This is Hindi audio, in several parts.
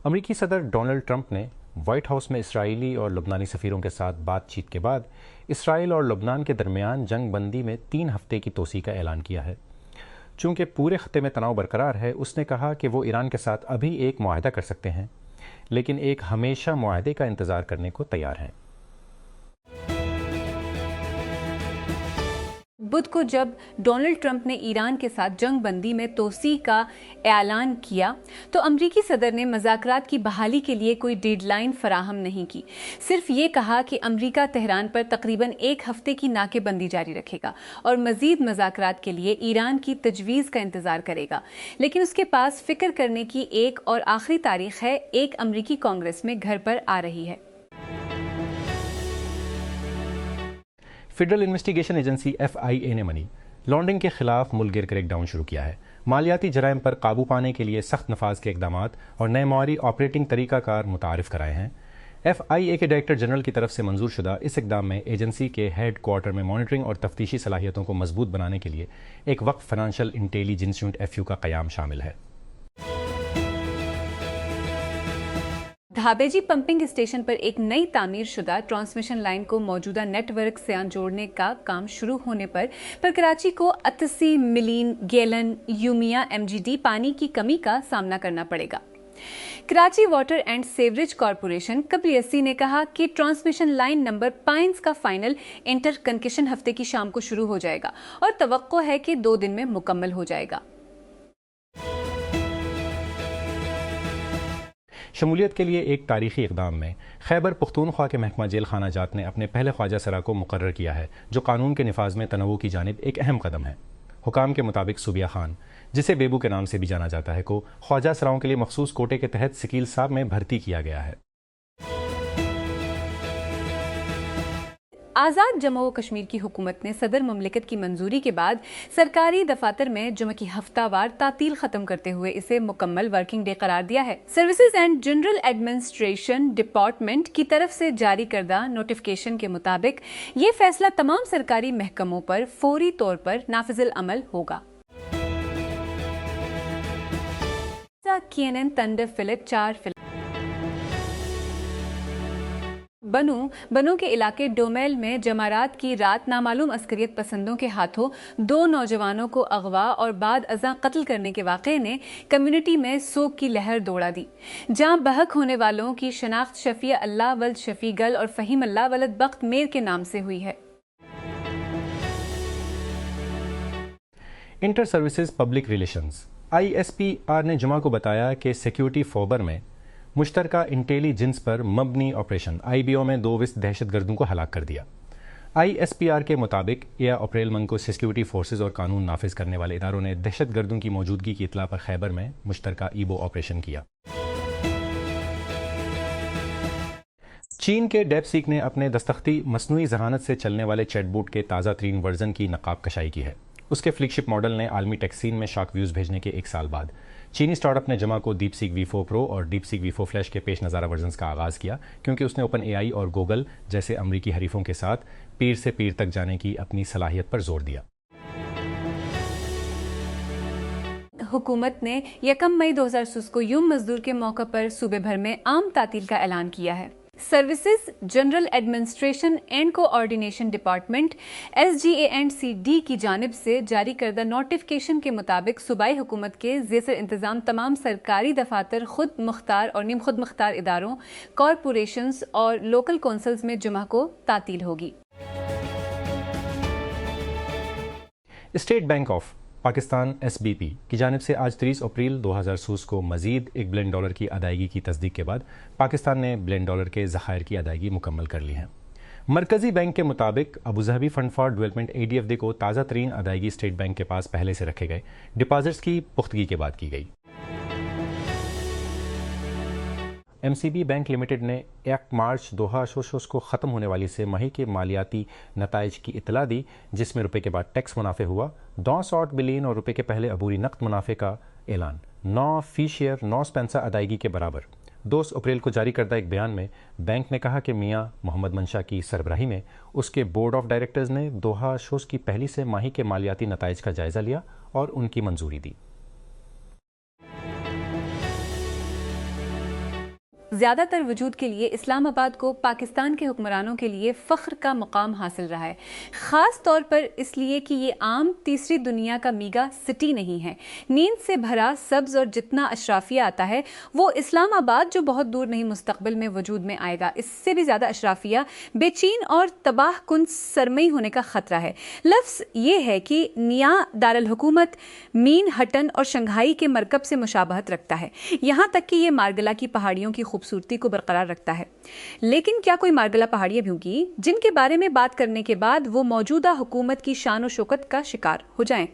अमेरिकी सदर डोनाल्ड ट्रंप ने वाइट हाउस में इसराइली और लबनानी सफ़ीरों के साथ बातचीत के बाद इसराइल और लबनान के दरमियान जंग बंदी में 3 हफ्ते की तोसी का ऐलान किया है। चूंकि पूरे खत्ते में तनाव बरकरार है, उसने कहा कि वो ईरान के साथ अभी एक मुआहदा कर सकते हैं, लेकिन एक हमेशा मुआहदे का इंतज़ार करने को तैयार हैं। बुध को जब डोनाल्ड ट्रंप ने ईरान के साथ जंग बंदी में तोसी का ऐलान किया तो अमरीकी सदर ने मज़ाकरात की बहाली के लिए कोई डेडलाइन फराहम नहीं की। सिर्फ ये कहा कि अमरीका तेहरान पर तकरीबन 1 हफ्ते की नाकेबंदी जारी रखेगा और मज़ीद मज़ाकरात के लिए ईरान की तजवीज़ का इंतज़ार करेगा, लेकिन उसके पास फ़िक्र करने की एक और आखिरी तारीख है। एक अमरीकी कांग्रेस में घर पर आ रही है। फेडरल इन्वेस्टिगेशन एजेंसी FIA ने मनी लॉन्ड्रिंग के खिलाफ मुल्क क्रैकडाउन शुरू किया है। मालियाती जराइम पर काबू पाने के लिए सख्त नफाज के इकदाम और नए मारी ऑपरेटिंग तरीक़ाकार मुतारिफ कराए हैं। FIA के डायरेक्टर जनरल की तरफ से मंजूर शुदा इस इकदाम में एजेंसी के हेड क्वार्टर में मॉनिटरिंग और तफ्तीशी सलाहियतों को मजबूत बनाने के लिए एक वक्फ फाइनेंशियल इंटेलिजेंस यूनिट FU का क़याम शामिल है। धाबेजी पंपिंग स्टेशन पर एक नई तामीर शुदा ट्रांसमिशन लाइन को मौजूदा नेटवर्क से जोड़ने का काम शुरू होने पर कराची को 88 मिलियन गैलन यूमिया MGD पानी की कमी का सामना करना पड़ेगा। Karachi water and sewerage corporation WSC ने कहा कि ट्रांसमिशन लाइन नंबर 5 का फाइनल इंटरकनेक्शन हफ्ते की शाम को शुरू हो जाएगा और तवक्को है कि 2 दिन में मुकम्मल हो जाएगा। शमूलियत के लिए एक तारीखी इकदाम में खैबर पुख्तूनख्वा के महकमा जेल खाना जात ने अपने पहले ख्वाजा सरा को मुकर्रर किया है, जो कानून के निफाज में तनव्वु की जानिब एक अहम कदम है। हुकाम के मुताबिक सुबिया खान, जिसे बेबू के नाम से भी जाना जाता है, को ख्वाजा सराओं के लिए मखसूस कोटे के तहत सिकील साहब में भर्ती किया गया है। आज़ाद जम्मू व कश्मीर की हुकूमत ने सदर ममलिकत की मंजूरी के बाद सरकारी दफातर में जुमे की हफ्तावार तातील खत्म करते हुए इसे मुकम्मल वर्किंग डे करार दिया है। Services and general administration department की तरफ से जारी करदा नोटिफिकेशन के मुताबिक ये फैसला तमाम सरकारी महकमों पर फौरी तौर पर नाफिजुल अमल होगा। CNN थंडर फिलिप 4 बनू के इलाके डोमेल में जमारात की रात नामालूम अस्करियत पसंदों के हाथों 2 नौजवानों को अगवा और बाद अज़ा कत्ल करने के वाक़े ने कम्युनिटी में सोग की लहर दौड़ा दी, जहां बहक होने वालों की शनाख्त शफी अल्लाह वल्द शफी गल और फ़हीम अल्लाह वल्द बख्त मेर के नाम से हुई है। Inter services public relations ISPR ने जुमा को बताया कि सिक्योरिटी फोबर में मुश्तरका इंटेलिजेंस पर मबनी ऑपरेशन IBO में 2 विस्त दहशतगर्दों को हलाक कर दिया। ISPR के मुताबिक 1 अप्रैल मंग को सिक्योरिटी फोर्सेज और कानून नाफिज करने वाले इदारों ने दहशतगर्दों की मौजूदगी की इतला पर खैबर में मुश्तरका IBO ऑपरेशन किया। चीन के डेपसीक ने अपने दस्तखती मसनूई जहानत से चलने वाले चैटबोट के ताज़ा तरीन वर्जन की नकाब कशाई की है। उसके फ्लिगशिप मॉडल ने आलमी टैक्सीन में शॉक व्यूज़ भेजने के 1 साल बाद चीनी स्टार्टअप ने जमा को DeepSeek V4 Pro और DeepSeek V4 Flash के पेश नज़ारा वर्जन्स का आगाज़ किया, क्योंकि उसने OpenAI और गूगल जैसे अमरीकी हरीफों के साथ पीर से पीर तक जाने की अपनी सलाहियत पर जोर दिया। हुकूमत ने 1 मई 2023 को यूम मजदूर के मौके पर सूबे भर में आम तातील का ऐलान किया है। Services general administration and coordination department SGA&CD की जानिब से जारी करदा नोटिफिकेशन के मुताबिक सूबाई हुकूमत के ज़ेर इंतज़ाम तमाम सरकारी दफातर खुद मुख्तार और निम खुद मुख्तार इदारों, कॉरपोरेशंस और लोकल कौंसल्स में जुमा को तातील होगी। State bank of Pakistan SBP की जानिब से आज 30 अप्रैल 2023 को मजीद $1 बिलियन की अदायगी की तस्दीक के बाद पाकिस्तान ने $1 बिलियन के ज़खायर की अदायगी मुकम्मल कर ली है। मरकज़ी बैंक के मुताबिक Abu Dhabi fund for development ADFD को ताज़ा तरीन अदायगी स्टेट बैंक के पास पहले से रखे गए डिपॉजिट्स की पुख्तगी के बाद की गई। MCB बैंक लिमिटेड ने 1 मार्च 2023 को ख़त्म होने वाली से माही के मालियाती नताइज की इतला दी, जिसमें रुपए के बाद टैक्स मुनाफे हुआ 260 बिलियन और रुपए के पहले अबूरी नकद मुनाफे का ऐलान 9 फी शेयर 9 पैसा अदायगी के बराबर। 2 अप्रैल को जारी करदा एक बयान में बैंक ने कहा कि मियां मोहम्मद मंशा की सरबराही में उसके बोर्ड ऑफ डायरेक्टर्स ने 2023 की पहली से माही के मालियाती नताइज का जायज़ा लिया और उनकी मंजूरी दी। ज्यादातर वजूद के लिए इस्लामाबाद को पाकिस्तान के हुक्मरानों के लिए फख्र का मुकाम हासिल रहा है, खास तौर पर इसलिए कि ये आम तीसरी दुनिया का मीगा सिटी नहीं है। नींद से भरा सब्ज और जितना अशराफिया आता है वो इस्लामाबाद जो बहुत दूर नहीं मुस्तकबिल में वजूद में आएगा, इससे भी ज्यादा अशराफिया बेचैन और तबाह कुन सरमई होने का खतरा है। लफ्ज ये है कि निया दारुल हुकूमत मीन हटन और शंघाई के मरकब से मुशाबहत रखता है, यहाँ तक कि ये मारगला की पहाड़ियों की खूबसूरती को बरकरार रखता है। लेकिन क्या कोई मारगला पहाड़ियां भी होंगी जिनके बारे में बात करने के बाद वो मौजूदा हुकूमत की शान और शौकत का शिकार हो जाएं?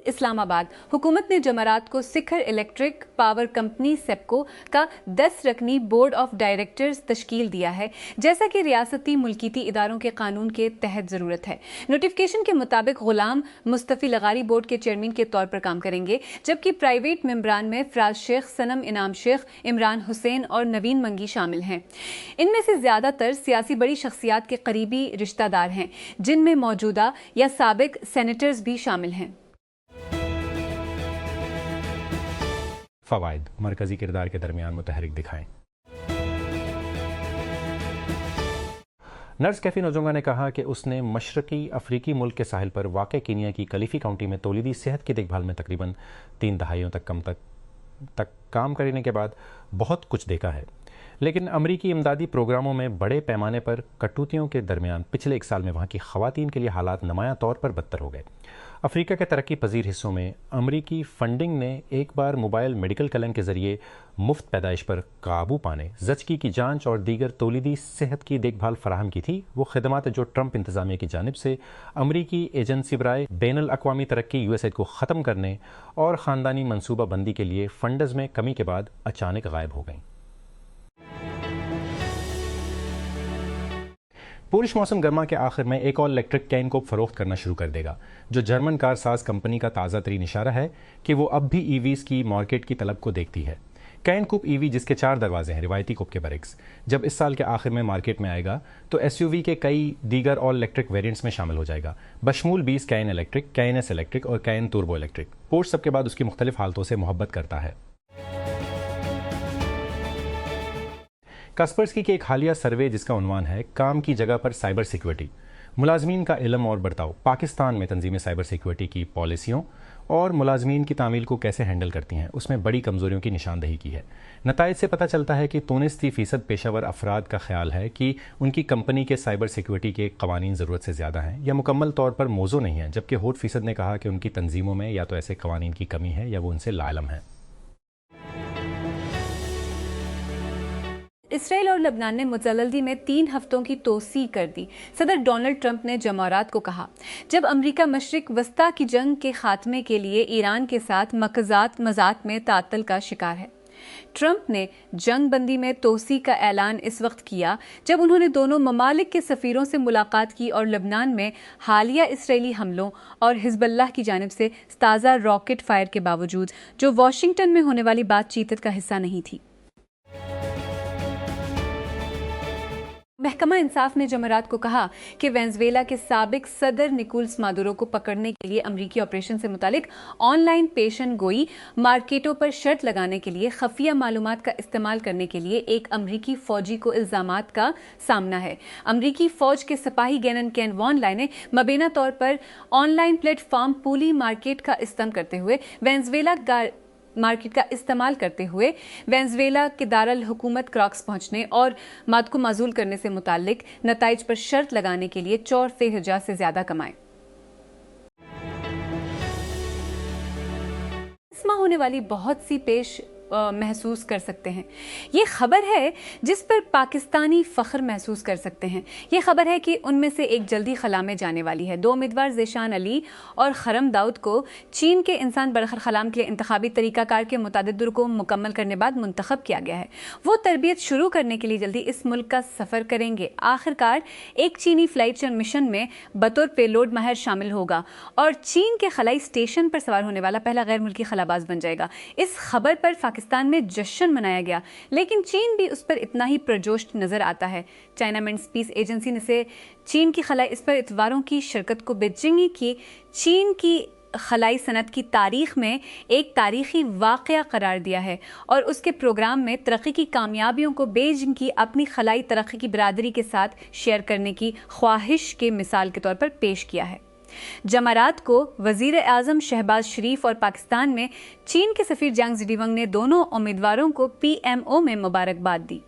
इस्लामाबाद हुकूमत ने जमरात को सिखर इलेक्ट्रिक पावर कंपनी सेप्को का 10 रकनी बोर्ड ऑफ डायरेक्टर्स तश्कील दिया है, जैसा कि रियासती मुल्कियती इदारों के कानून के तहत ज़रूरत है। नोटिफिकेशन के मुताबिक गुलाम मुस्तफ़ी लगारी बोर्ड के चेयरमैन के तौर पर काम करेंगे, जबकि प्राइवेट मेंबरान में फराज शेख, सनम इनाम शेख, इमरान हुसैन और नवीन मंगी शामिल हैं। इनमें से ज़्यादातर सियासी बड़ी शख्सियात के करीबी रिश्तेदार हैं, जिनमें मौजूदा या साबिक सेनेटर्स भी शामिल हैं। फ़वाइद मरकज़ी किरदार के दरमियान मुतहरिक दिखाएं। नर्स कैफी नोजोंगा ने कहा कि उसने मशरकी अफ्रीकी मुल्क के साहिल पर वाक़ कीनिया की कलीफी काउंटी में तौलीदी सेहत की देखभाल में तकरीबन 3 दहाइयों तक काम करने के बाद बहुत कुछ देखा है, लेकिन अमरीकी इमदादी प्रोग्रामों में बड़े पैमाने पर कटौतियों के दरमियान पिछले 1 साल में वहाँ की ख़वातीन के लिए हालात नुमायां तौर पर बदतर हो गए। अफ्रीका के तरक्की पजीर हिस्सों में अमरीकी फंडिंग ने एक बार मोबाइल मेडिकल कलन के ज़रिए मुफ्त पैदाइश पर काबू पाने, ज़चगी की जांच और दीगर तौलीदी सेहत की देखभाल फराहम की थी। वो खिदमात जो ट्रंप इंतज़ामिया की जानिब से अमरीकी एजेंसी बराए बैनुल अक़वामी तरक्की USAID को ख़त्म करने और ख़ानदानी मनसूबा बंदी के लिए फंड्स में कमी के बाद अचानक गायब हो गईं। पुरुष मौसम गर्मा के आखिर में एक और इलेक्ट्रिक कैन को फ़रोख्त करना शुरू कर देगा, जो जर्मन कार साज कंपनी का ताज़ा तरीन इशारा है कि वो अब भी EVs की मार्केट की तलब को देखती है। कैन कूप EV, जिसके 4 दरवाजे हैं रिवायती कूप के बरक्स, जब इस साल के आखिर में मार्केट में आएगा तो SUV के कई दीगर और इलेक्ट्रिक वेरिएंट्स में शामिल हो जाएगा, बशमूल 20 can electric, can S electric और कैन टर्बो इलेक्ट्रिक। पोर्श सबके बाद उसकी मुख्तलिफ हालतों से मोहब्बत करता है। कास्परस्की की एक हालिया सर्वे जिसका उन्वान है काम की जगह पर साइबर सिक्योरिटी, मुलाजमीन का इल्म और बर्ताव पाकिस्तान में तंजीमें साइबर सिक्योरिटी की पॉलिसियों और मुलाजमीन की तामील को कैसे हैंडल करती हैं, उसमें बड़ी कमज़ोरियों की निशानदही की है। नताइज से पता चलता है कि 63% पेशावर अफराद का ख्याल है कि उनकी कंपनी के साइबर सिक्योरिटी के कवानीन ज़रूरत से ज़्यादा हैं या मुकम्मल तौर पर मौजू नहीं है, जबकि 60% ने कहा कि उनकी तंजीमों में या तो ऐसे कवानीन की कमी है या वो उनसे लाइलम है। इसराइल और लबनान ने मुतजल्दी में 3 हफ्तों की तोसी कर दी। सदर डोनाल्ड ट्रंप ने जमारात को कहा, जब अमरीका मशरिक वस्ता की जंग के खात्मे के लिए ईरान के साथ मज़ात में तातल का शिकार है। ट्रंप ने जंग बंदी में तोसी का ऐलान इस वक्त किया जब उन्होंने दोनों ममालिक के सफ़ीरों से मुलाकात की और लबनान में हालिया इसराइली हमलों और हिजबुल्लाह की जानिब से ताज़ा रॉकेट फायर के बावजूद, जो वाशिंगटन में होने वाली बातचीत का हिस्सा नहीं थी। महकमा इंसाफ ने जमरात को कहा कि वेनेजुएला के साबिक सदर निकोलस मादुरो को पकड़ने के लिए अमरीकी ऑपरेशन से मुतालिक ऑनलाइन पेशन गोई मार्केटों पर शर्त लगाने के लिए खफिया मालूमात का इस्तेमाल करने के लिए एक अमरीकी फौजी को इल्जामात का सामना है। अमरीकी फौज के सिपाही गैनन कैन वॉन लाई ने मबीना तौर पर ऑनलाइन प्लेटफॉर्म पूली मार्केट का इस्तेमाल करते हुए वेनेजुएला के दारुल हुकूमत क्रॉक्स पहुंचने और मद को माजूल करने से मुताल्लिक नताइज पर शर्त लगाने के लिए 64,000 से ज्यादा कमाए। इसमें होने वाली बहुत सी पेश महसूस कर सकते हैं। ये खबर है जिस पर पाकिस्तानी फ़ख्र महसूस कर सकते हैं। ये खबर है कि उनमें से एक जल्दी खला में जाने वाली है। 2 उम्मीदवार ज़ेशान अली और खरम दाऊद को चीन के इंसान बरखर खलाम के लिए इंतखाबी तरीक़ाकार के मुतादिद दुर को मुकम्मल करने बाद मुंतखब किया गया है। वो तरबियत शुरू करने के लिए जल्दी इस मुल्क का सफ़र करेंगे। आखिरकार एक चीनी फ़्लाइट चंद मिशन में बतौर पेलोड माहिर शामिल होगा और चीन के खलाई स्टेशन पर सवार होने वाला पहला गैर मुल्की खलाबाज बन जाएगा। इस खबर पर पाकिस्तान में जश्न मनाया गया, लेकिन चीन भी उस पर इतना ही पुरजोश नजर आता है। चाइना मिन्स पीस एजेंसी ने से चीन की खलाई इस पर इतवारों की शिरकत को बेजिंग की चीन की खलाई सनत की तारीख में एक तारीखी वाक़या करार दिया है और उसके प्रोग्राम में तरक्की की कामयाबियों को बेजिंग की अपनी खलाई तरक्की की बिरादरी के साथ शेयर करने की ख्वाहिश के मिसाल के तौर पर पेश किया है। जमारात को वजीर आजम शहबाज शरीफ और पाकिस्तान में चीन के सफीर जांग जिडीवंग ने दोनों उम्मीदवारों को PMO में मुबारकबाद दी।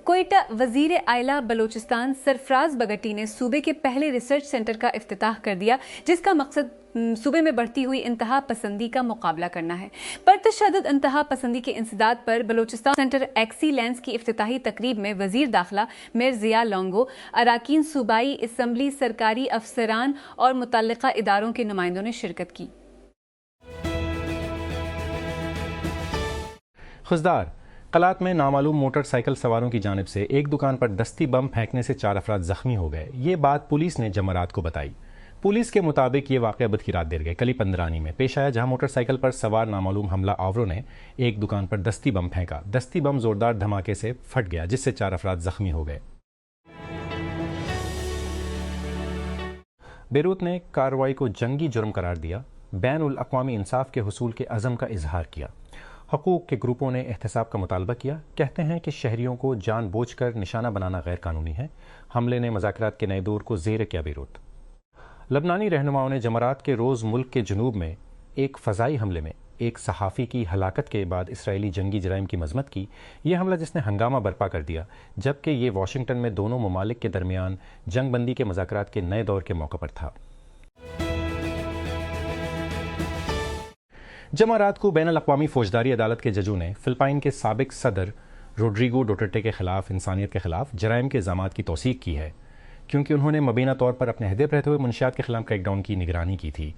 कोयटा वजीर आइला बलोचिस्तान सरफराज बगटी ने सूबे के पहले रिसर्च सेंटर का इफ्तिताह कर दिया, जिसका मकसद सूबे में बढ़ती हुई इंतहा पसंदी का मुकाबला करना है। परतशद्दुद इंतहा पसंदी के इंसदाद पर बलोचिस्तान सेंटर एक्सीलेंस की इफ्तिताही तकरीब में वजीर दाखिला मिर जिया लोंगो, अराकीन सूबाई असम्बली, सरकारी अफसरान और मुतल्लिका इदारों के नुमाइंदों ने शिरकत की। खुजदार कलात में नामालूम मोटरसाइकिल सवारों की जानिब से एक दुकान पर दस्ती बम फेंकने से 4 अफराद जख्मी हो गए। ये बात पुलिस ने जमरात को बताई। पुलिस के मुताबिक ये वाक़या बुध की रात देर गए कली पंदरानी में पेश आया, जहां मोटरसाइकिल पर सवार नामालूम हमला आवरों ने एक दुकान पर दस्ती बम फेंका। दस्ती बम जोरदार धमाके से फट गया, जिससे 4 अफराद जख्मी हो गए। बेरूत ने कार्रवाई को जंगी जुर्म करार दिया, बैन उल अक़वामी इंसाफ के हुसूल के अज़म का इजहार किया। हकूक़ के ग्रुपों ने एहतसाब का मुतालबा किया। कहते हैं कि शहरियों को जानबूझकर निशाना बनाना गैर कानूनी है। हमले ने मुज़ाकरात के नए दौर को ज़ेर किया। बेरूत लबनानी रहनुमाओं ने जमरात के रोज़ मुल्क के जनूब में एक फ़ज़ाई हमले में एक सहाफ़ी की हलाकत के बाद इसराइली जंगी जराइम की मज़म्मत की। यह हमला जिसने हंगामा बर्पा कर दिया, जबकि ये वाशिंगटन में दोनों ममालिक के दरमियान जंग बंदी के मुज़ाकरात के नए दौर के मौके पर था। जमरात को बैनुल अक़वामी फ़ौजदारी अदालत के जजों ने फ़िलिपाइन के साबिक सदर रोड्रिगो डुटर्टे के ख़िलाफ़ इंसानियत के ख़िलाफ़ जराइम के इल्ज़ामात की तौसीक़ की है, क्योंकि उन्होंने मुबीना तौर पर अपने अहदे पर रहते हुए मुनशियात के ख़िलाफ़ क्रैकडाउन की निगरानी की थी।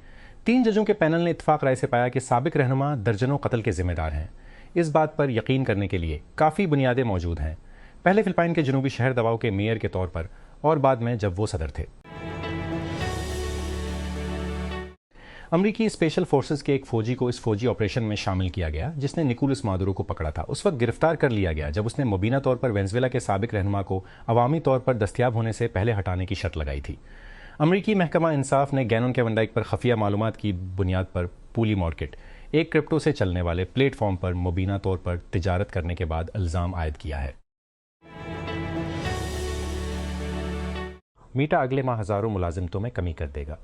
3 जजों के पैनल ने इत्तफ़ाक़ राय से पाया कि साबिक रहनुमा दर्जनों कत्ल के ज़िम्मेदार हैं। इस बात पर यकीन करने के लिए काफ़ी बुनियादें मौजूद हैं, पहले फ़िलिपाइन के जनूबी शहर दवाओ के मेयर के तौर पर और बाद में जब वो सदर थे। अमरीकी स्पेशल फोर्सेस के एक फ़ौजी को इस फ़ौजी ऑपरेशन में शामिल किया गया जिसने निकोलस मादुरो को पकड़ा था। उस वक्त गिरफ्तार कर लिया गया जब उसने मुबीना तौर पर वेनेज़ुएला के साबिक रहनुमा को अवामी तौर पर दस्तियाब होने से पहले हटाने की शर्त लगाई थी। अमरीकी महकमा इंसाफ ने गैनन के वनडाइक पर खफिया मालूमात की बुनियाद पर पूली मार्केट, एक क्रिप्टो से चलने वाले प्लेटफॉर्म पर मुबीना तौर पर तिजारत करने के बाद इल्ज़ाम आयद किया है। मीटा अगले माह हज़ारों मुलाजिमतों में कमी कर देगा,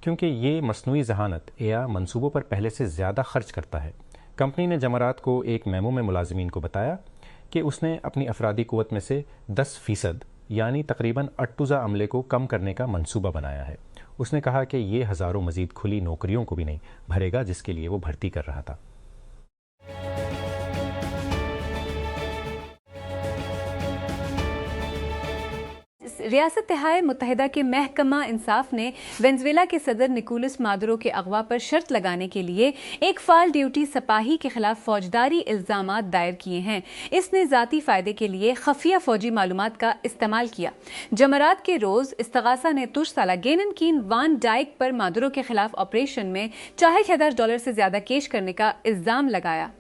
क्योंकि ये मसनूई ज़हानत या मंसूबों पर पहले से ज़्यादा खर्च करता है। कंपनी ने जमरात को एक मेमो में मुलाजिमीन को बताया कि उसने अपनी अफरादी क़ुव्वत में से 10% यानी तकरीबन 88 अमले को कम करने का मंसूबा बनाया है। उसने कहा कि ये हज़ारों मज़ीद खुली नौकरियों को भी नहीं भरेगा जिसके लिए वो भर्ती कर रहा था। रियासत-ए मुत्तहिदा के महकमा इंसाफ ने वेनेज़ुएला के सदर निकोलस मादुरो के अगवा पर शर्त लगाने के लिए एक फाल ड्यूटी सिपाही के खिलाफ फौजदारी इल्ज़ामात दायर किए हैं। इसने ज़ाती फ़ायदे के लिए खफिया फ़ौजी मालूमात का इस्तेमाल किया। जमरात के रोज़ इस्तगासा ने तुश साला गेनन कीन वान डाइक पर मादुरो के खिलाफ ऑपरेशन में $40,000 से ज़्यादा केश करने का इल्ज़ाम लगाया।